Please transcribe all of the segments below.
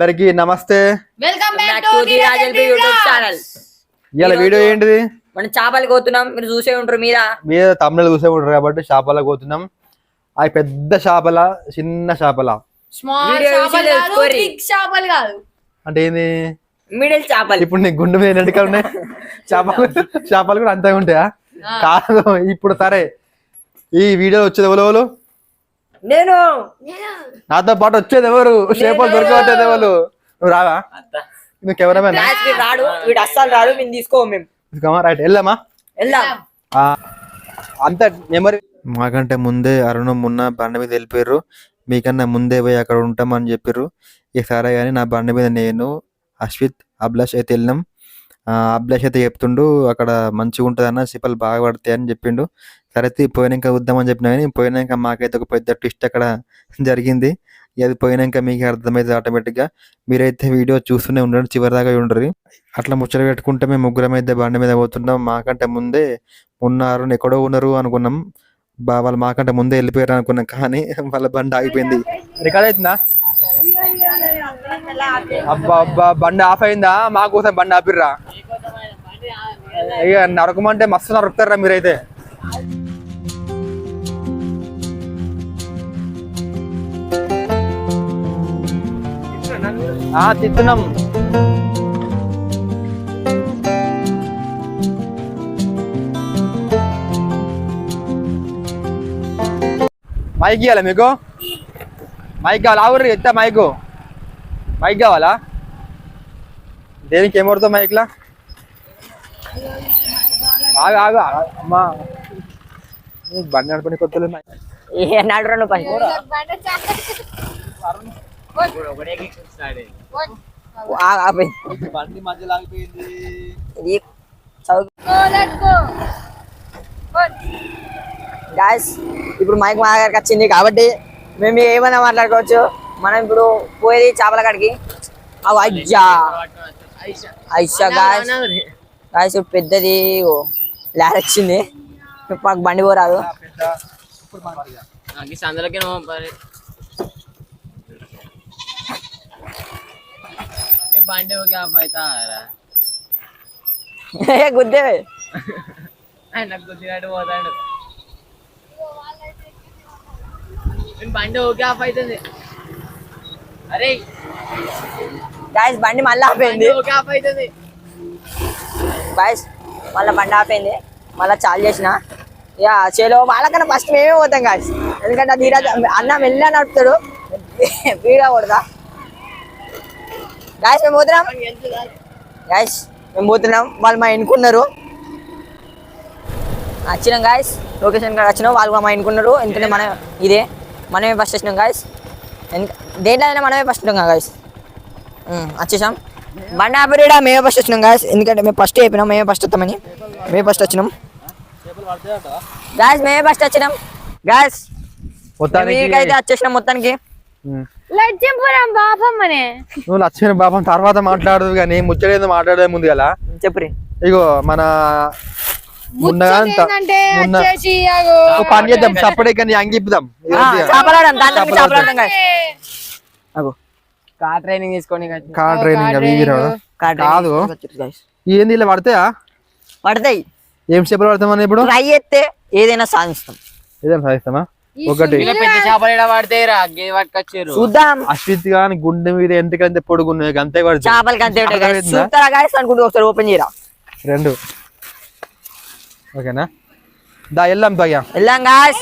అందరికి నమస్తే. Welcome back to the రాజల్బీ యూట్యూబ్ ఛానల్. ఇయాల వీడియో ఏంటిది? మనం చేపలు కోతున్నాం. మీరు చూసే ఉంటారు, మీద తమిళ చూసే ఉంటారు కాబట్టి చేపల కోతున్నాం. అవి పెద్ద చేపల చిన్న చేపల అంటే ఏంది? మిడిల్ చేపలు. ఇప్పుడు నీకు గుండు మీద ఎంటికలు ఉన్నాయి. చేపలు కూడా అంతే ఉంటాయా? కాదు. ఇప్పుడు సరే, ఈ వీడియో వచ్చేది ఎవరు? నేను. నాతో పాటు వచ్చేది ఎవరు? చేపలు దొరకబట్టేది ఎవరు? నువ్వు రావా? నువ్వు కెమెరామెన్ రాడు, వీడు అస్సలు రాడు. మేము తీసుకోమా. రైట్, వెళ్దామా? అంత మెమరీ. మాకంటే ముందే అరుణ్ మున్న బండి మీద వెళ్ళిపోయారు. మీకన్నా ముందే పోయి అక్కడ ఉంటామని చెప్పారు. ఇక సరే కానీ నా బండి మీద నేను, అశ్విత్, అభిలాష్ అయితే వెళ్ళినాం. అభిలాష్ అయితే చెప్తుండు అక్కడ మంచిగా ఉంటుంది అన్న, చేపలు బాగా పడతాయి అని చెప్పిండు. సరే పోయినాక వద్దామని చెప్పినా కానీ పోయినాక మాకైతే ఒక పెద్ద ట్విస్ట్ అక్కడ జరిగింది. అది పోయినాక మీకు అర్థమైంది ఆటోమేటిక్గా. మీరైతే వీడియో చూస్తూనే ఉండండి, చివరి దాకా ఉండండి. అట్లా ముచ్చట పెట్టుకుంటే మేము ముగ్గురం అయితే బండి మీద పోతున్నాం. మాకంటే ముందే ఉన్నారు, ఎక్కడో ఉన్నారు అనుకున్నాం. వాళ్ళు మాకంటే ముందే వెళ్ళిపోయారు అనుకున్నాం, కానీ వాళ్ళ బండి ఆగిపోయింది. రికార్డ్ అవుతుందా? అబ్బా అబ్బా, బండి ఆఫ్ అయిందా? మాకోసం బండి ఆపిర్రా. ఇక నరకమంటే మస్తు నరుకుతారా మీరైతే. తిత్తున్నాం. మైక్ ఇవ్వాలా మీకు? మైక్ కావాలా? ఆవుర్రి ఎత్తా మైక్ కావాలా? దేనికి ఏమవుతుందో మైక్లా? ఆగా అమ్మా, బండి నడుపుని కొత్తలు బండి మధ్యలో ఆగిపోయింది. ఇప్పుడు మైక్ మా దగ్గరికి వచ్చింది కాబట్టి మేము ఏమైనా మాట్లాడుకోవచ్చు. మనం ఇప్పుడు పోయేది చేపల కాడికి. గాయస్ పెద్దది లారీ వచ్చింది, మాకు బండి పోరాదు. గుద్దే గుద్దినట్టు పోతాడు. బండి ఓకే ఆఫ్ అవుతుంది. అరే గాయస్ బండి మళ్ళీ ఆపైంది. ఓకే ఆఫ్ అవుతుంది గాయస్, మళ్ళీ బండి ఆపైంది. మళ్ళీ చాలు చేసిన ఇక చేలో వాళ్ళకన్నా ఫస్ట్ మేమే పోతాం గాయస్. ఎందుకంటే ధీరాజ్ అన్న మెల్ల నడుపుతాడు, వీడియో కొడతా. గాయస్ మేము పోతున్నాం. గాయస్ మేము పోతున్నాం. వాళ్ళు మా ఎన్నుకున్నారు. వచ్చినాం గాయస్, లొకేషన్ కాడ వచ్చినాం. వాళ్ళు మా ఎన్నుకున్నారు. ఎందుకంటే ఇదే మనమే ఫస్ట్ వచ్చినాం గాయస్. దేంట్లో అయినా మనమే ఫస్ట్ ఉన్నాం గాయస్. వచ్చేసాం. బండి ఆపరేడా మేమే ఫస్ట్ వచ్చినాం గాయస్. ఎందుకంటే మేము ఫస్ట్ అయిపోయినాం, మేమే ఫస్ట్ వస్తామని మేమే ఫస్ట్ వచ్చినాం గాయస్. మేమే ఫస్ట్ వచ్చినాం గాయస్. అయితే వచ్చేసినాం మొత్తానికి. నువ్వు లక్ష్మీ బాబం తర్వాత మాట్లాడదు కానీ ముచ్చటేదో మాట్లాడే ముందు కదా చెప్పు. ఇగో మన పని చేద్దాం, సపడే కానీ అంగిద్దాం. కార్ ట్రైనింగ్ తీసుకొని కాదు ఏంది ఇలా పడతాయా? పడతాయి. ఏం చేపలు పడతామని ఇప్పుడు ట్రై చేస్తే ఏదైనా సాధిస్తాం. ఏదైనా సాధిస్తామా? ఒకటి చూద్దాం. అశ్విత్ గాని గుండె మీద ఎంతకంటే పొడుగున్నాయి అంతే చేపలకి అంతే అనుకుంటూ ఒకసారి ఓపెన్ చేయరా. రెండు ఓకేనా? దా వెళ్దాం భయ్యా, వెళ్దాం గాయ్స్.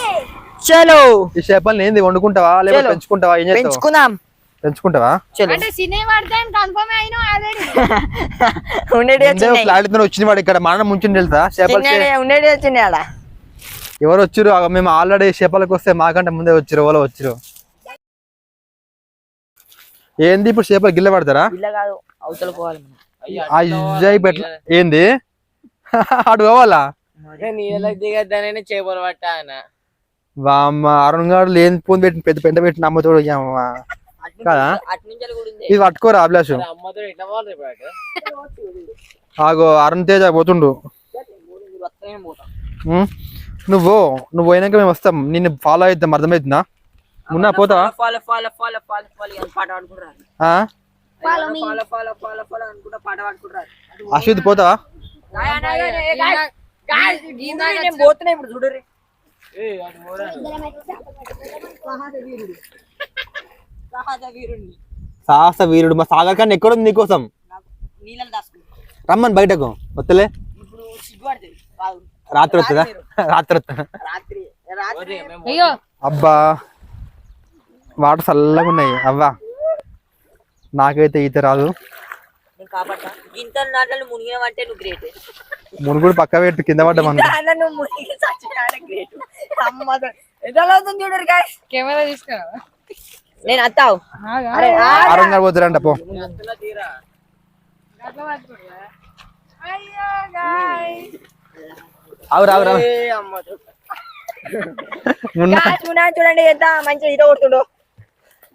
చలో. ఈ చేపల్ని ఏంది వండుకుంటావా లేకపోతే పెంచుకుంటావా? ఏం చేస్తావు? పెంచుకుందాం. పెంచుకుంటావా? వచ్చింది వాడు ఇక్కడ మన ముంచి వెళ్తా. చేపలు ఎవరు వచ్చారు? మేము ఆల్రెడీ చేపలకు వస్తే మాకంటే ముందే వచ్చారు. ఎవరో వచ్చారు. ఏంది ఇప్పుడు చేపలు గిల్ల పడతారా? ఏంది అటు కావాలా? చేపలు పట్టా అరుణ్ గారు లేని పూని పెట్టి పెద్ద పెంట పెట్టి అమ్మతోడు కదా. ఇది పట్టుకోరా అభిలాష్. ఆగో అరుణ్ తేజ పోతుండు. నువ్వు పోయినాక మేము వస్తాం, నిన్ను ఫాలో అవుతాం. అర్థమవుతుందా? మున్నా పోతా? ఫాలో అనుకుంటా పాట పాడుకుంటారు. అశ్విత్ పోతావా? పోతున్నా ఇప్పుడు చూడరు. సాహస వీరుడు మా సాగర్ కన్నా ఎక్కడుంది నీకోసం? నీళ్ళని దాచుకుంటా రమ్మని బయటకు వస్తలే. ఇప్పుడు సిగ్గుపడుతుంది. రాత్రి వస్తుందా? రాత్రి వస్తా. రాత్రి రాత్రి అబ్బా వాటర్ చల్లగా ఉన్నాయి. అవ్వా నాకైతే ఈత రాదు. నేను కాపాడతా. ఇంత నాటలు మునిగినవంటే నువ్వు గ్రేట్. మునుగుడు పక్క పెట్టి కింద పడ్డామను. నువ్వు మునిగి చచ్చినాడే గ్రేట్. ఎంత అవుతుంది చూడరు గాయస్. కెమెరా తీసుకురా. నేను అత్తావు. ఆరంగా పోతారంట పో. రావు రావు రావు. చూడండి ఎంత మంచిగా ఈత కొడుతుండో.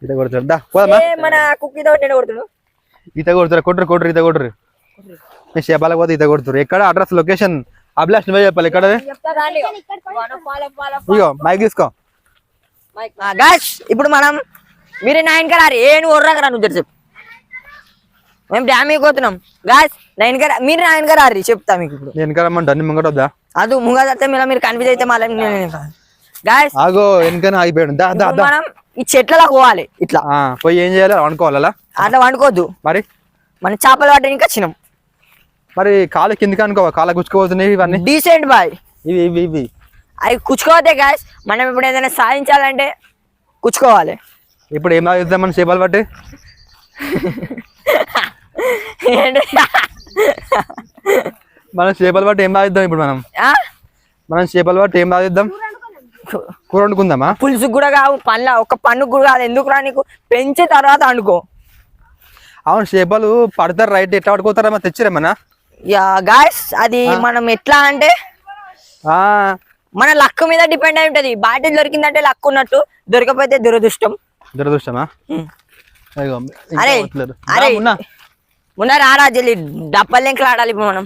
ఈత కొడుతారు దా పోదమ్మా. మన కుక్ ఈత కొట్టిన కొడుతుండు. ఈత కొడుతారు కొట్టరు కొట్టరు ఈత కొట్టరు. నేను చేపాలకు పోతే ఈత కొడుతారు. ఎక్కడ అడ్రస్ లొకేషన్ అభిలాష్ నువ్వే చెప్పాలి. ఎక్కడ? ఇగో మైక్ తీసుకో. గాయస్ ఇప్పుడు మనం మీరు 9 కరారు నువ్వు ఒర్రాకరా నువ్వు చెప్పు. మేము డ్యామేజ్ పోతున్నాం గాయస్. 9 కరా మీరు 9 కరారు చెప్తా మీకు. ఇప్పుడు నేను కరమ్మంట అన్ని ముంగట వద్దా? అది ముంగతే మీరు కన్ఫ్యూజ్ అయితే మళ్ళీ గాయస్ ఆగో వెనకనే ఆగిపోయాడు. దా దా దా. మనం ఈ చెట్లలో పోవాలి ఇట్లా. పోయి ఏం చేయాలి? వండుకోవాలా? అట్లా వండుకోవద్దు. మరి మనం చేపలు పట్టడానికి వచ్చినాం. మరి కాలు కిందికి అనుకోవా? కాళ్ళ గుచ్చుకోవద్దు ఇవన్నీ. Decent boy. ఇవి ఇవి ఇవి అవి కుచ్చుకోవద్దే గాయస్. మనం ఇప్పుడు ఏదైనా సాధించాలంటే కుచ్చుకోవాలి. ఇప్పుడు ఏం లాగిద్దాం మనం చేపలు పట్టి? మనం చేపలు పట్టి ఏం లాగిద్దాం ఇప్పుడు? మనం చేపలు పట్టి ఏం లాగిద్దాం? కూర వండుకుందామా? పులుసు కూడా కావు పళ్ళ ఒక పన్ను కూడా కాదు. ఎందుకు రా నీకు పెంచే తర్వాత అనుకో. అవును చేపలు పడతారు రైట్. ఎట్లా పడుకోతారా? తెచ్చిరేమన్నా? గాయస్ అది మనం ఎట్లా అంటే మన లక్ మీద డిపెండ్ అయి ఉంటది. బాటిల్ దొరికిందంటే లక్ ఉన్నట్టు, దొరకపోతే దురదృష్టం. దురదృష్టమా? అరే అరే మున్న రారా జల్లి డబ్బల్ లెంకలు ఆడాలి ఇప్పుడు మనం.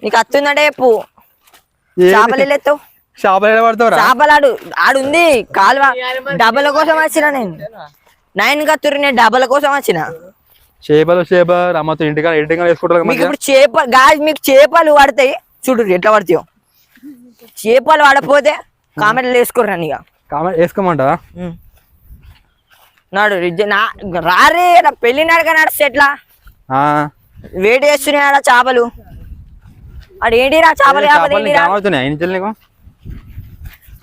నీకు అత్తుందంటే చెప్పు. చేపలు ఎత్తావు. చేపలు పడతావు? చేపలు ఆడుంది కాలువ. డబ్బల కోసం వచ్చిన నేను. 9 కత్తురు నేను డబ్బల కోసం వచ్చిన. చేపలు అమ్మతో ఇంటికా ఎడిటింగ్ వేసుకుంటారు. మీకు ఇప్పుడు చేపలు గాజు మీకు చేపలు పడతాయి చూడు ఎట్లా పడతాయో. చేపలు పడపోతే కామెంట్లు వేసుకోరా. ఇక కామెంట్ వేసుకోమంటావా? నాడు రారే పెళ్లి నడక నడిస్తే ఎట్లా వేడి చేస్తున్నాయా చేపలు? అడు ఏంటిరా చేపలు?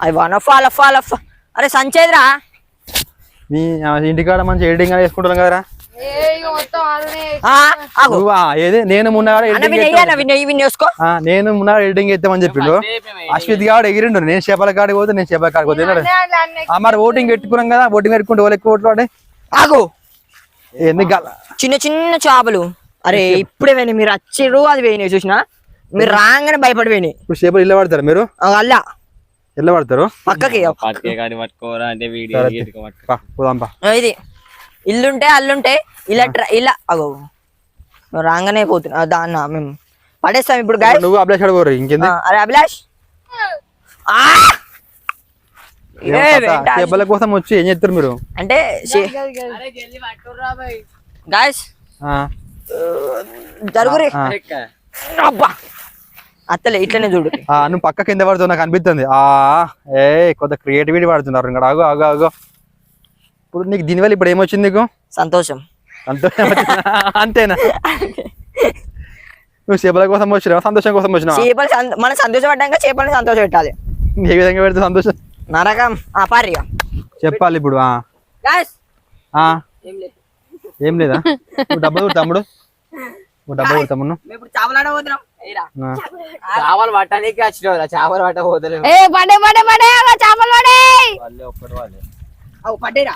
అవి వనఫ్. అరే సంచేదిరా మీ ఇంటికాడ మంచి ఎడిటింగ్ వేసుకుంటాం కదరా. నేను మొన్న ఎడిటింగ్ చేస్తామని చెప్పిండు అశ్విత్ గాడు. ఎగిరిండు. నేను చేపల కాడికి పోతే నేను చేపల కాడికి పోతే మరి ఓటింగ్ పెట్టుకున్నాం కదా. ఓటింగ్ పెట్టుకుంటే వాళ్ళు ఎక్కువ ఓట్లు వాడే. ఆగు చిన్న చిన్న చేపలు. అరే ఇప్పుడే పోయినాయి. మీరు వచ్చిర్రు అది పోయినాయి చూసినా. మీరు రాగానే భయపడి పోయినాయి. ఇప్పుడు చేపలు ఇళ్ళ పడతారు మీరు? అల్లా ఎల్ల పడతారు పక్కకి. ఇది ఇల్లుంటే అల్లుంటే ఇలా ఇలా అగో రాగానే పోతున్నా. దాన్న మేము పడేస్తాం ఇప్పుడు. నువ్వు అభిలాష్ అడగరు ఇంకేంది? అరే అభిలాష్ చేపల కోసం వచ్చి ఏం చేస్తారు మీరు? అంటే గాయస్ జరుగురి అబ్బా అత్తలే ఇట్లనే చూడు. నువ్వు పక్క కింద పడుతున్నా నాకు అనిపిస్తుంది. కొంత క్రియేటివిటీ పడుతున్నారు ఇంకా. ఆగో ఆగో ఆగో. ఇప్పుడు నీకు దీనివల్ల ఇప్పుడు ఏమొచ్చింది నీకు? సంతోషం. సంతోషం అంతేనా? నువ్వు చేపల కోసం వచ్చినావా సంతోషం కోసం వచ్చినావా? చేపలు మనం సంతోషపడ్డాక చేపలని సంతోషం పెట్టాలి. ఏ విధంగా పెడితే సంతోషం? నరకం పారిగా చెప్పాలి ఇప్పుడు. ఏం లేదా? నువ్వు డబ్బులు కొడు తమ్ముడు. నువ్వు డబ్బులు కొడు తమ్ముడు. చేపలు పట్టడానికి వచ్చిన చేపలు పట్టబోతలే. పడ్డేరా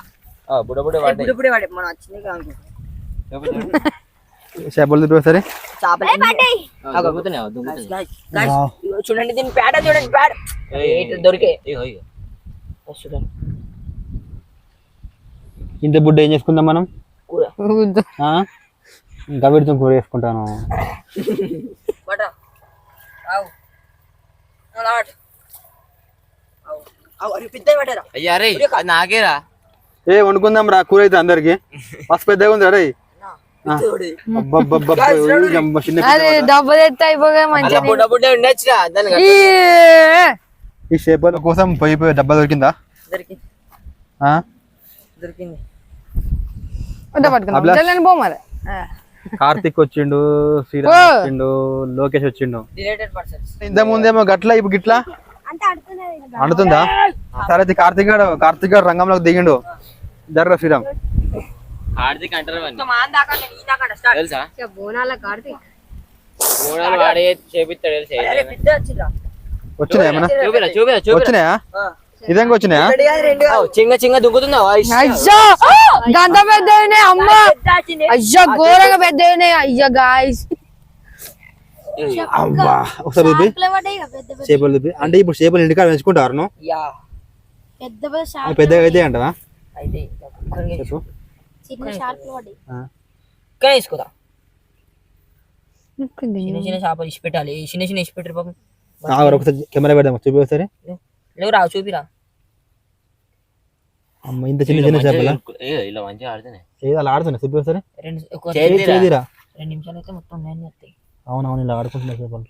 మనం వచ్చింది చేపలు తిప్పి సరే. చూడండి దీని పేడ చూడండి. పేడ దొరికే ఇంత బుడ్డ ఏం చేసుకుందాం మనం? ఇంకా పెడుతాం కూర వేసుకుంటాను. నాకేరా వండుకుందాం రా, కూర అయితే అందరికి మస్తు పెద్దగా ఉంది రే. అరే డబ్బు తెస్తే అయిపోగా మంచిగా ఈ చేపల కోసం పోయి డబ్బా దొరికిందా? పట్టుకున్నాను పో మరి. కార్తిక్ వచ్చిండు, శ్రీరామ్ వచ్చిండు, లోకేష్ వచ్చిండు. ఇంత ముందేమో గట్ల ఇప్పుడు గిట్లా అంటుతుందా? సరే అయితే కార్తిక్ గారు రంగంలోకి దిగిండు. జర్ర శ్రీరామ్ కార్తిక్ అంటారు తెలుసా? బోనాల కార్తీక్ బోనాలు వాడే చేపిస్తాడు వచ్చినాయా ఏమన్నా? చూపిరా వచ్చినాయా? ఇదంగా వచ్చినాయా? చింగ చింగ దుక్కుతుందా? అయ్యా గంత పెద్ద అమ్మ, అయ్యా ఘోరంగా పెద్ద అయ్యా గాయస్. అబ్బా ఒకసారి చూపి చేపలు చూపి. అంటే ఇప్పుడు చేపలు ఇంటికాడ పెంచుకుంటారు పెద్దగా అయితే అంటవా? చెప్పు. తీసుకురా చిన్న చిన్న చేపలు ఇచ్చి పెట్టాలి. చిన్న చిన్న ఇచ్చి పెట్టారు పాపం. ఒకసారి కెమెరా పెడదాం, చూపి ఒకసారి. లేవు రా చూపిరా. అమ్మ ఇంత చిన్న చిన్న చేపల ఇలా మంచిగా ఆడుతున్నాయి. అలా ఆడుతున్నా, చూపి ఒకసారి. 2 నిమిషాలు అయితే మొత్తం నేను వస్తాయి. అవునవును ఇలా ఆడుకుంటున్నా చేపలు.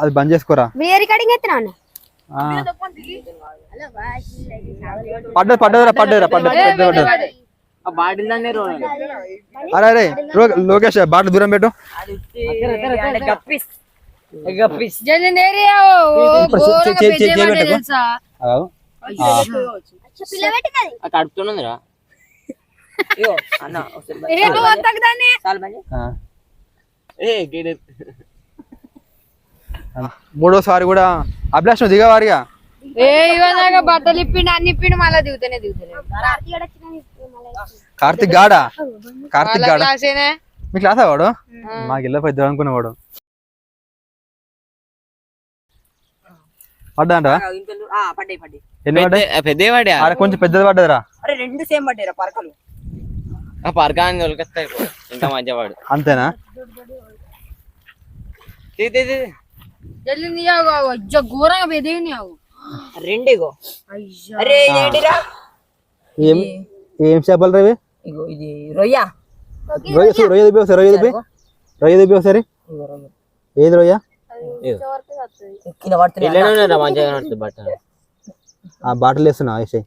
అది బంద్ చేసుకోరా. పడ్డది. అరే అరే లోకేష్ బాటిల్ దూరం పెట్టు. కడుపుతున్నదిరా మూడోసారి కూడా అభిలాష్ దిగవారిగా. బట్టలు ఇప్పిండి అన్ని ఇప్పిండి మళ్ళీ దిగుతానే కార్తిక్ గాడా? కార్తిక్ గాడా మీ క్లాసా వాడు? మాకు ఇళ్ళ పెద్ద అనుకునేవాడు. పడ్డా అంట ఎన్ని పడ్డాయి? పెద్ద పడ్డా కొంచెం పెద్దది పడ్డదిరా. 2 సేమ్ పడ్డాయి పరకలు. పరకాన్ని దొరికొస్తాయి ఇంకా మంచిగా వాడు. అంతేనా? ఘోరంగా పెద్దవి. 2 ఇగో. అరే ఏంటిరా? ఏం చేపలు రవి? ఇగో ఇది రొయ్య. రొయ్య దిపి ఒకసారి. ఏది రొయ్య? కింద పడుతుంది మంచిగా బట్టలు. బాటిల్ వేస్తున్నా వేసాయి.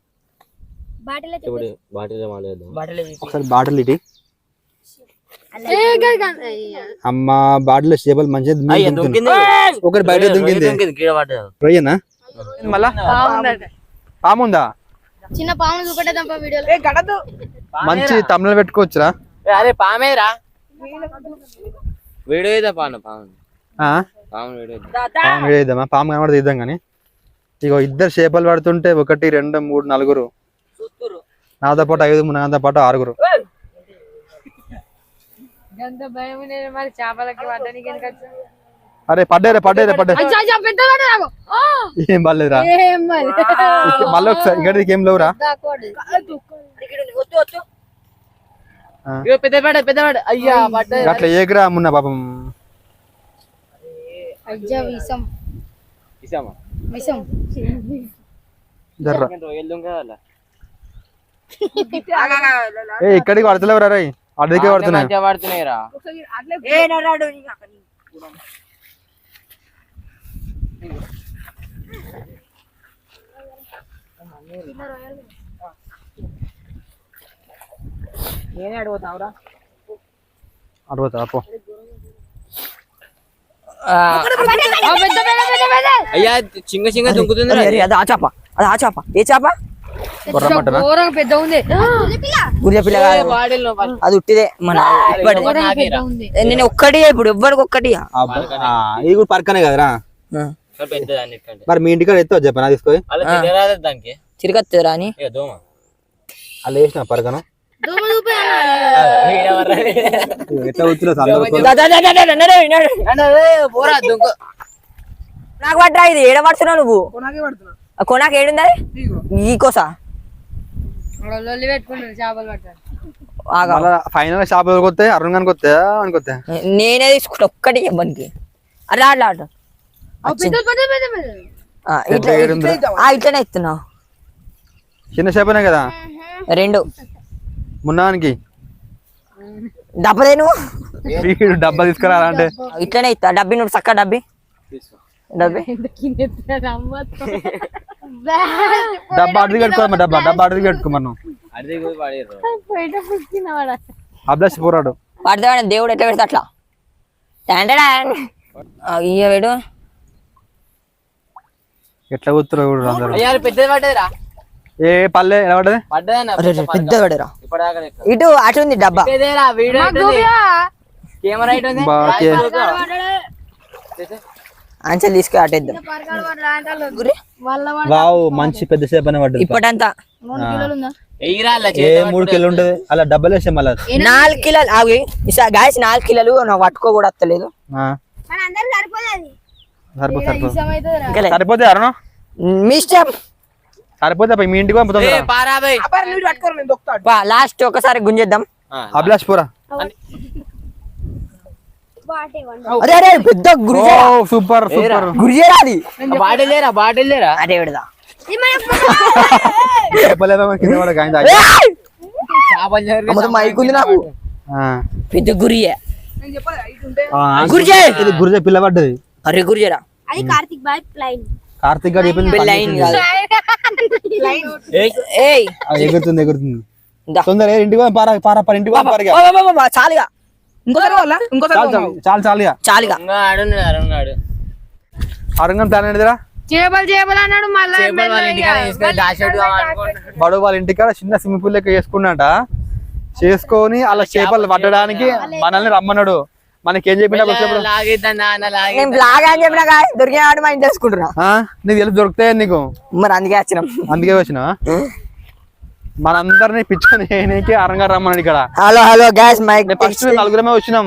ఒకసారి బాటిల్ ఇటీ. అమ్మ బాటిల్ చేపలు మంచిగా ఒకటి బయట దుంకింది. రొయ్యనా? మళ్ళా పాముందా? చిన్న పామును చూపెట్టేద్దాం వీడియోలో. మంచి తమిళ పెట్టుకోవచ్చురా. అరే పామేరా వీడియో ఇద్దా పాము వీడియో ఇద్దామా? పాము కనబడితే ఇద్దాం కానీ. ఇగో ఇద్దరు చేపలు పడుతుంటే 1 2 3 4 నాతో పాటు 5 నాతో పాటు 6. అరే పడ్డాయి. ఏం పర్లేదురా. మళ్ళీ ఒకసారి ఇక్కడికి ఏం లేవురా. పెద్ద అయ్యా అట్లా ఏ గ్రామ్ ఉన్నా పాపం. ఇక్కడికి పడతలేవురా రై, అడిగే పడుతున్నాయిరా. నేనే అడుగుతావురా. అడుగుతా పో. అయ్యా చింగ చింగ దుంకుతుంది. అది ఆ చేప. ఏ చేప? పెద్ద ఉంది. గురిజపిల్ల అది ఉట్టిదే. మన నేను ఒక్కటి ఇప్పుడు ఎవ్వరికి ఒక్కటి. ఇది కూడా పరకనే కదరా. మరి మీ ఇంటికాడ ఎత్తావు చెప్పనా తీసుకో. దానికి చిరికత్తరా అని అలా వేసిన పరకను ఎట్లా వచ్చినా నాకు పట్టరా. ఇది ఏడ పడుతున్నావు నువ్వు? కొనాకి ఏడుంది ఈ కోసా ఫైనల్ షాప్ కొత్త అరుణ్ గారికి వస్తే అనుకొత్తా. నేనే తీసుకుంటా ఒక్కటి ఇవ్వడానికి. అలా ఆట ఇట్లనే ఇస్తున్నావు. చిన్న చేపనే కదా 2 మున్నానికి డబ్బదేను వీడు డబ్బా తీసుకురా అంటే ఇట్లనే ఇస్తా డబ్బి నువ్వు చక్క డబ్బి డబ్బా అడిగి కట్టుకోమా డబ్బా అడిగి కట్టుకోమను అడిగి పోయి పడేరు అభిలాష్ పోరాడు పడితే దేవుడు ఎట్లా పెడతా అట్లా ఇయ్య వేడు ఎట్లా కూతురు అందరూ అయ్యారు పెద్దది పడ్డదిరా ఏ పల్లె ఎలా పడ్డది పడ్డదన్న పెద్ద పడరా ఇప్పటిదాకా లెక్క. ఇటు అటు ఉంది డబ్బా పెద్దదేరా వీడియో కెమెరా ఇటు ఉంది అంచెలు తీసుకు అటేద్దాం వావ్ మంచి పెద్ద సేపు అని పడ్డది ఇప్పటంతా ఎయిరా అలా ఏ 3 కిలో ఉంటది అలా డబ్బలు వేసాం మళ్ళా 4 కిలోలు అవి గాయస్ 4 కిలోలు నాకు పట్టుకో కూడా వస్తలేదు సరిపోతే అరుణ మీ ఇష్టం సరిపోతే మీ ఇంటికి పంపుతుంది లాస్ట్ ఒకసారి గుంజేద్దాం అభిలాష్ పోరా అరే అరే పెద్ద గురిజే సూపర్ సూపర్ గురిజేరా అది బాటిల్ లేరా అదే విడదా కింద పడక ఆయన మైకుంది నాకు పెద్ద గురియే ఇది గురిజే పిల్ల పడ్డది అరే గురిజేరా కార్తిక్ గారు చెప్పింది లైన్ కాదు ఎగురుతుంది ఎగురుతుంది తొందర ఇంటికి పారా పారా పారా ఇంటికి చాలుగా చాలు చాలు చాలుగా అరుణాడు అరంగం ప్లాన్ ఏంటిదిరా చేపలు అన్నాడు మళ్ళీ బడు వాళ్ళ ఇంటికాడ చిన్న స్విమ్మింగ్ పూల్ లెక్క చేసుకున్నట చేసుకొని అలా చేపలు పట్టడానికి మనల్ని రమ్మన్నాడు మనకేం చెప్పినా నేను బ్లాగ్ అని చెప్పినా దొరికినాడు మా ఇంటి వేసుకుంటున్నా నీకు తెలుసు దొరుకుతాయి నీకు మరి అందుకే వచ్చినాం అందుకే వచ్చిన మనందరినీ పిచ్చుకొని అరంగా రమ్మన్నాడు ఇక్కడ హలో హలో గ్యాస్ మైక్ ఫస్ట్ నలుగురమే వచ్చినాం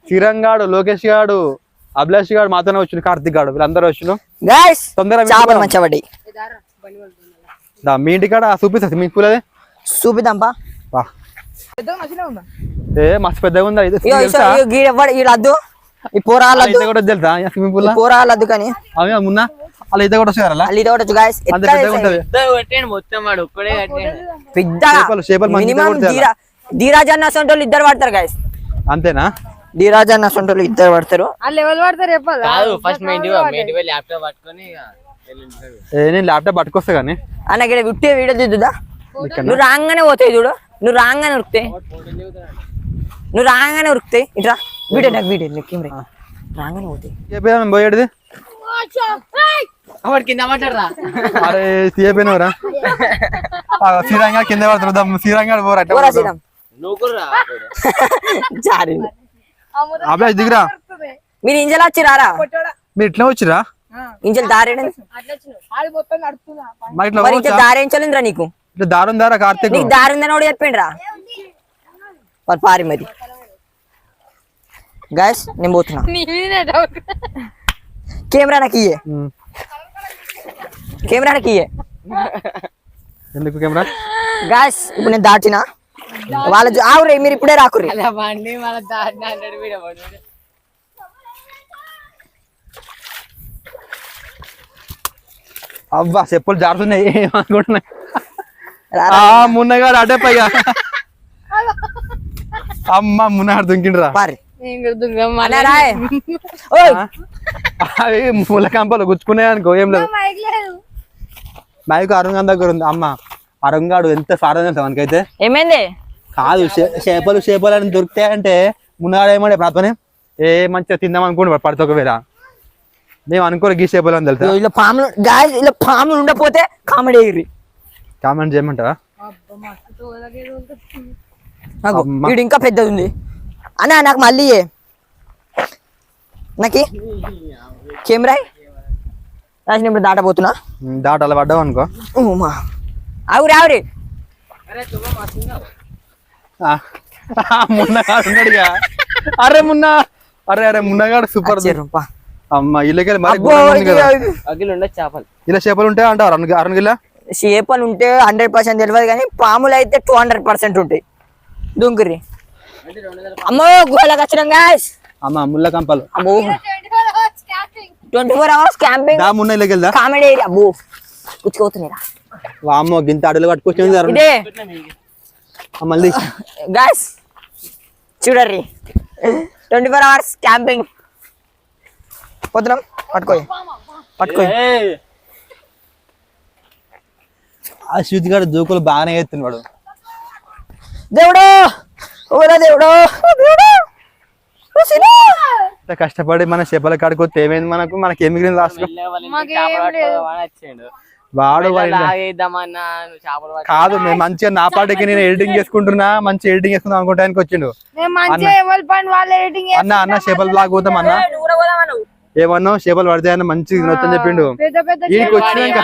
శ్రీరంగాడు లోకేష్ గాడు అభిలాష్ గాడు మాతోనే వచ్చిన కార్తిక్ గాడు వీళ్ళందరూ వచ్చినాం గ్యాస్ తొందరగా చేపలు మంచిగా పడ్డాయి మీ ఇంటికాడ చూపిస్తా స్విమ్మింగ్ పూల్ అదే చూపిద్దాంపా ఏ మస్తు పెద్దగా ఉందా ఇది వీళ్ళద్దు ఈ పోరాళ్ళద్దు కూడా తెలుసా స్విమ్మింగ్ పూల్ పోరాళ్ళద్దు కానీ అవి మున్నా అలా ఈత కూడా వచ్చారు అల్లి ఇది ఒకటి గాయస్ అంత పెద్దగా ఉంటది మొత్తం వాడు ఒక్కడే పెద్ద మినిమం ధీరాజ్ అన్న సొంటోళ్ళు ఇద్దరు పడతారు గాయస్ అంతేనా ధీరాజ్ అన్న సొంటోళ్ళు ఇద్దరు పడతారు ఎవరు పడతారు చెప్పాలి కాదు ఫస్ట్ మీ ల్యాప్టాప్ పట్టుకొని నేను ల్యాప్టాప్ పట్టుకొస్తా కానీ అన్న ఇక్కడ విట్టే వీడియో దిద్దుదా నువ్వు రాగానే పోతాయి చూడు నువ్వు రాగానే ఉరుకుతాయి నువ్వు రాగానే ఉరుకుతాయి ఇట్రా వీడియో నాకు వీడియో కెమెరా రాగానే పోతాయి పోయేది వాడు కింద పడ్డారా అరే తీయపోయినవరా శ్రీరంగా కింద పడుతుందాం శ్రీరంగా పోరా అబ్బాయి దిగురా మీరు ఇంజల్ వచ్చిరారా మీరు ఇట్లా వచ్చిరా ఇంజల్ దారేడు మరి ఇట్లా మరి ఇంజల్ దారేంచలేదురా నీకు ఇట్లా దారం దారా కార్తీక్ నీకు దారిందని కూడా చెప్పిండు రా వాళ్ళు పారి మరి గాయస్ నేను పోతున్నా కెమెరా నాకు ఇయ్యే కెమెరా నాకు ఇయ్యే ఎందుకు కెమెరా గాయస్ ఇప్పుడు నేను దాటిన వాళ్ళ ఆవురే మీరు ఇప్పుడే రాకుర్రి బండి మన దాడినాడు వీడియో అవ్వా చెప్పులు జారుతున్నాయి ఏమనుకుంటున్నాయి మున్నగాడు అడ్డే పైగా అమ్మ మున్నగాడు దుంకిండ్రా పారి అవి ముళ్ళ కంపలు గుచ్చుకున్నాయి అనుకో ఏం లేదు మైకు అరుంగం దగ్గర ఉంది అమ్మ అరుంగాడు ఎంత సారం తెలుసా మనకైతే ఏమైంది కాదు చేపలు అని దొరుకుతాయంటే మున్నగాడు ఏమంటే ప్రాతనే ఏ మంచిగా తిందాం అనుకోండి పడితే ఒకవేళ మేము అనుకోరు గీ చేపలు అని తెలుసా ఇలా పాములు గాయస్ ఇలా పాములు ఉండపోతే కామెడీ ఎగిరి కామెంట్ చేయమంటారా వీడు ఇంకా పెద్దది ఉంది అన్నా నాకు మళ్ళీ నాకు కెమెరా రాసిన ఇప్పుడు దాటపోతున్నా దాట అలా పడ్డావు అనుకో ఆవురి ఆవురి మున్నగాడు ఉన్నాడుగా అరే మున్నగాడు సూపర్ అమ్మ ఇళ్ళకెళ్ళి చేపలు ఇలా చేపలు ఉంటాయి అంటారు అరుణగిల్ల చేపలు ఉంటే 100% తెలియదు కానీ పాములు అయితే 200% ఉంటాయి దుంకురి అమ్మో గుహలకు వచ్చినాం గాయస్ అమ్మ ముళ్ళ కంపలు అమ్మో 24 hours క్యాంపింగ్ మున్న ఇళ్ళకెళ్దా కామెడీ ఏరియా అబ్బో గుచ్చుకోతున్నారా వామ్మో గింత అడలు పట్టుకొచ్చింది అరుణ్. ఇదే మళ్ళీ గాయస్ చూడర్రి 24 hours క్యాంపింగ్ పోతున్నాం. పట్టుకో ఆ శృతి గారు దూకులు బాగానే ఎత్తున్నాడు. దేవుడు ఓలా దేవుడు ఇంత కష్టపడి మన చేపల కాడికి వస్తే ఏమైంది మనకి ఏమి మిగిలింది లాస్ట్ వాడు కాదు మేము మంచిగా నా పాటికి నేను ఎడిటింగ్ చేసుకుంటున్నా మంచి ఎడిటింగ్ చేసుకుందాం అనుకోవడానికి వచ్చిండు అన్న చేపల బ్లాగ్ పోతాం అన్న ఏమన్నా చేపలు పడతాయన్న మంచిగా తినొచ్చని చెప్పిండు. వీడికి వచ్చినాక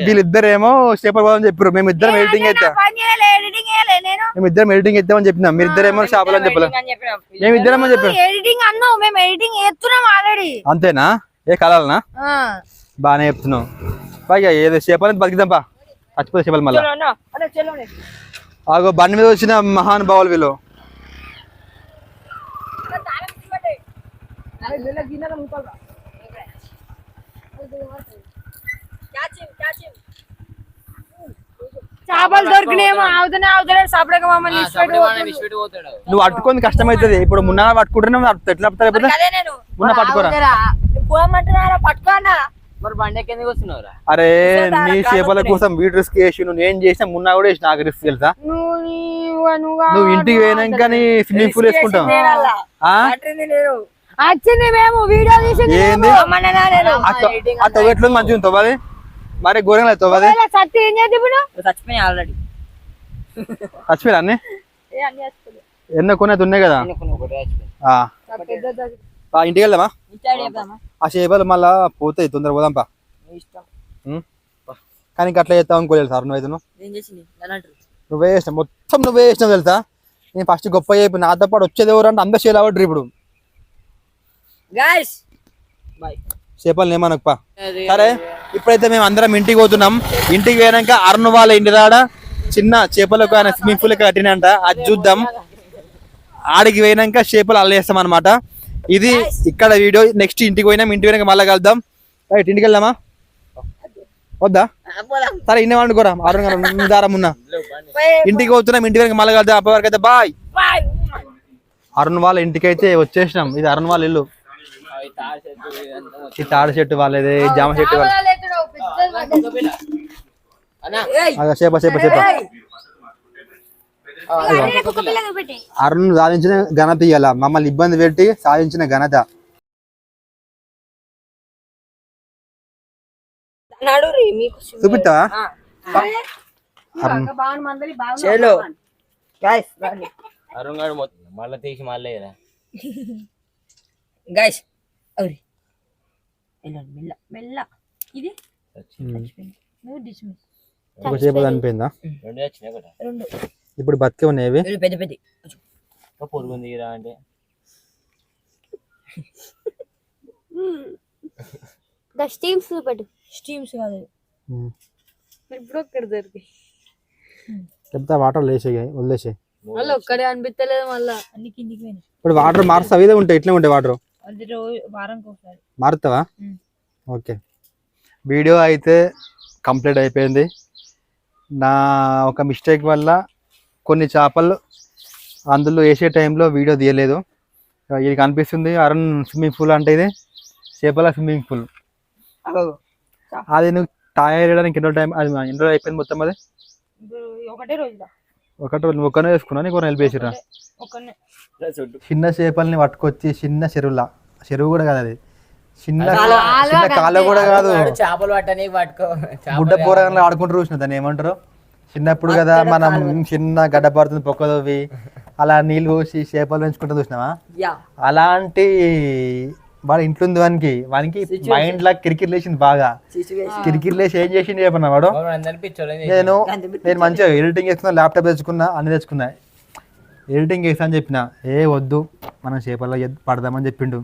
వీళ్ళిద్దరేమో చేపలు పోదామని చెప్పారు. మేమిద్దరం ఎడిటింగ్ ఎత్తామని చెప్పినాం. మీరిద్దరేమో చేపలు అని చెప్పలేం. మేమిద్దరేమో చెప్పాం. అంతేనా ఏ కలాలనా బాగానే చెప్తున్నావు. పైగా ఏదో చేపలని బతికిద్దాంపా చచ్చిపోతే చేపలు మళ్ళీ. ఆగో బండి మీద వచ్చిన మహానుభావులు వీళ్ళు. చేపలు దొరికినాయేమో అవుతానే సాపడక మమ్మల్ని నువ్వు అట్టుకొని కష్టమైతుంది. ఇప్పుడు మున్నా పట్టుకుంటున్నా ఎట్లా పడతారు మున్న పట్టుకోరా. అరే నీ చేపల కోసం వీడు రిస్క్ చేసి నేను చేసిన మున్నా కూడా వేసి నాకు రిస్క్ తెలుసా. నువ్వు ఇంటికి పోయినాక స్విమ్మింగ్ పూల్ వేసుకుంటావు. వచ్చింది మేము వీడియో తీసి ఏంది అట్ట ఎట్లా మంచిగా తవ్వాలి మరి ఘోరంగా లేదు తవ్వాలి. సత్తి ఏం చేద్దాం ఇప్పుడు చచ్చిపోయినాయి ఆల్రెడీ. చచ్చిపోయా అన్ని ఎన్నో కొనేది ఉన్నాయి కదా. ఇంటికి వెళ్దామా ఆ చేపలు మళ్ళా పోతాయి తొందర పోదాంపా. కానీ అట్లా చేస్తావు అనుకోలేదు సార్. నువ్వైతే నువ్వే చేసినావు మొత్తం నువ్వే చేసినావు తెలుసా. నేను ఫస్ట్ గొప్ప చెప్పి నాతో పాటు వచ్చేది ఎవరు అంటే అందరు చేయాలి అవడ్రు ఇప్పుడు చేపలు ఏమనప్పా. సరే ఇప్పుడైతే మేము అందరం ఇంటికి పోతున్నాం. ఇంటికి పోయినాక అరుణ్ వాళ్ళ ఇంటి దాడ చిన్న చేపలకు ఆయన స్విమ్మింగ్ పూల్ కట్టినంట అది చూద్దాం. ఆడికి పోయినాక చేపలు అల్లేస్తాం అనమాట. ఇది ఇక్కడ వీడియో. నెక్స్ట్ ఇంటికి పోయినాం. ఇంటికి పోయినాక మళ్ళీ కలుద్దాం. రైట్ ఇంటికి వెళ్దామా వద్దా? సరే ఇన్నే వండుకోరా అరుణ్ గారు దారం ఉన్నా. ఇంటికి పోతున్నాం. ఇంటికి పోయినాక మళ్ళీ కలుద్దాం. అప్పటి వరకు అయితే బాయ్. అరుణ్ వాళ్ళ ఇంటికి అయితే వచ్చేసినాం. ఇది అరుణ్ వాళ్ళ ఇల్లు. ఈ తాడి చెట్టు వాళ్ళది జామ చెట్టు వాళ్ళ చేప అరుణ్ సాధించిన ఘనత ఇయ్యాల. మమ్మల్ని ఇబ్బంది పెట్టి సాధించిన ఘనత. చూపిస్తావా అరుణ్ గారు మళ్ళీ తీసి మళ్ళీ గైస్ మెల్ల ఇది ఒక చేప చనిపోయిందా? ఇప్పుడు బతికే ఉన్నాయి పెద్ద పెద్ద పొరుగుంది అంటే స్టీమ్స్ పెట్టు. స్టీమ్స్ కాదు ఇప్పుడు ఒక్కడ దొరికి చెప్తా వాటర్ లేసాయి వదిలేసాయి. మళ్ళీ ఒక్కడే అనిపించలేదు. మళ్ళా అన్ని కిందికి పోయినాయి. ఇప్పుడు వాటర్ మారుస్తావు ఇదే ఉంటాయి ఇట్లా ఉంటాయి వాటర్ అది వారానికి ఒకసారి మారుతావా? ఓకే వీడియో అయితే కంప్లీట్ అయిపోయింది. నా ఒక మిస్టేక్ వల్ల కొన్ని చేపలు అందులో వేసే టైంలో వీడియో తీయలేదు. ఇది కనిపిస్తుంది అరుణ్ స్విమ్మింగ్ పూల్ అంటే ఇది చేపల స్విమ్మింగ్ పూల్. అది నువ్వు తయారడానికి ఎన్నో టైం అది ఎన్ని రోజులు అయిపోయింది మొత్తం? అది ఒకటే రోజు నువ్వు ఒక్కనే వేసుకున్నా నీకు హెల్ప్ చేసిరా. చిన్న చేపల్ని పట్టుకొచ్చి చిన్న చెరువు కూడా కాదు అది చిన్న కాలు కూడా కాదు చేపలు పట్టని పట్టుకో గుడ్డ పూరగా ఆడుకుంటూ చూసిన దాన్ని ఏమంటారు చిన్నప్పుడు కదా మనం చిన్న గడ్డ పడుతుంది పొక్కదోవి అలా నీళ్ళు పోసి చేపలు పెంచుకుంటూ చూసినావా. అలాంటి వాడు ఇంట్లో ఉంది వానికి మైండ్ లా కిరికిరి లేచింది బాగా. కిరికిరి లేచి ఏం చేసింది చెప్పన్నా వాడు. నేను మంచిగా ఎడిటింగ్ చేసుకున్నా ల్యాప్టాప్ తెచ్చుకున్నా అన్ని తెచ్చుకున్నా ఎడిటింగ్ చేస్తా అని చెప్పిన వద్దు మనం చేపల్లో పడదామని చెప్పిండు.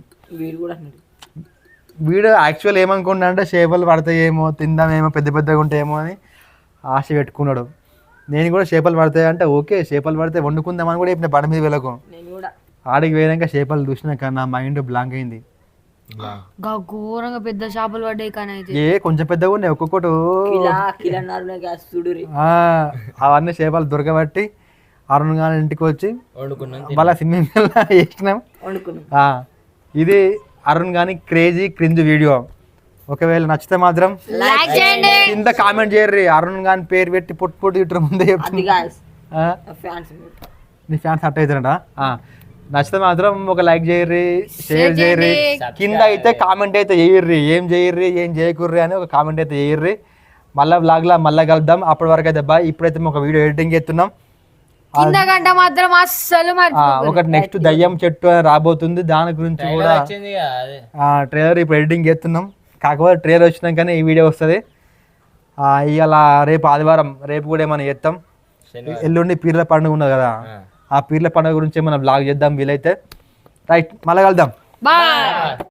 వీడు యాక్చువల్ ఏమనుకున్నా అంటే చేపలు పడతాయేమో తిందామేమో పెద్ద పెద్దగా ఉంటాయేమో అని ఆశ పెట్టుకున్నాడు. నేను కూడా చేపలు పడతాయి అంటే ఓకే చేపలు పడితే వండుకుందామని కూడా చెప్పిన బండి మీద వెళ్ళకు. ఆడికి పోయాక చేపలు చూసినాక నా మైండ్ బ్లాంక్ అయింది. ఘోరంగా పెద్ద చేపలు పడ్డాయి కానీ అయితే కొంచెం పెద్దగా ఉన్నాయి ఒక్కొక్కటి చూడురి అవన్నీ చేపలు దొరకబట్టి అరుణ్ గారి ఇంటికి వచ్చి మళ్ళీ స్విమ్మింగ్ పూల్ వేసినాం. ఇది అరుణ్ గాని క్రేజీ క్రింజ్ వీడియో. ఒకవేళ నచ్చితే మాత్రం లైక్ చేయండి, కింద కామెంట్ చేయర్రి. అరుణ్ గాని పేరు పెట్టి పొట్టు ఇట్లా ముందే చెప్తుంది. నీ ఫ్యాన్స్ అట్ అవుతారట. నచ్చితే మాత్రం ఒక లైక్ చేయర్రి, షేర్ చేయర్రి, కింద అయితే కామెంట్ అయితే చేయర్రి. ఏం చేయర్రి ఏం చేయకుర్రి అని ఒక కామెంట్ అయితే చేయర్రి. మళ్ళీ బ్లాగ్లా మళ్ళీ కలుద్దాం. అప్పటి వరకు అయితే బాయ్. ఇప్పుడైతే మేము ఒక వీడియో ఎడిటింగ్ చేస్తున్నాం. కింద గంట మాత్రం అస్సలు ఒకటి నెక్స్ట్ దయ్యం చెట్టు అని రాబోతుంది. దాని గురించి కూడా ట్రైలర్ ఇప్పుడు ఎడిటింగ్ చేస్తున్నాం. కాకపోతే ట్రైలర్ వచ్చినాకనే ఈ వీడియో వస్తుంది. ఇవాళ రేపు ఆదివారం, రేపు కూడా ఏమైనా చేస్తాం. ఎల్లుండి పీర్ల పండుగ ఉన్నది కదా, ఆ పీర్ల పండుగ గురించి ఏమైనా బ్లాగ్ చేద్దాం వీలైతే. రైట్, మళ్ళీ కలుద్దాం. బాయ్.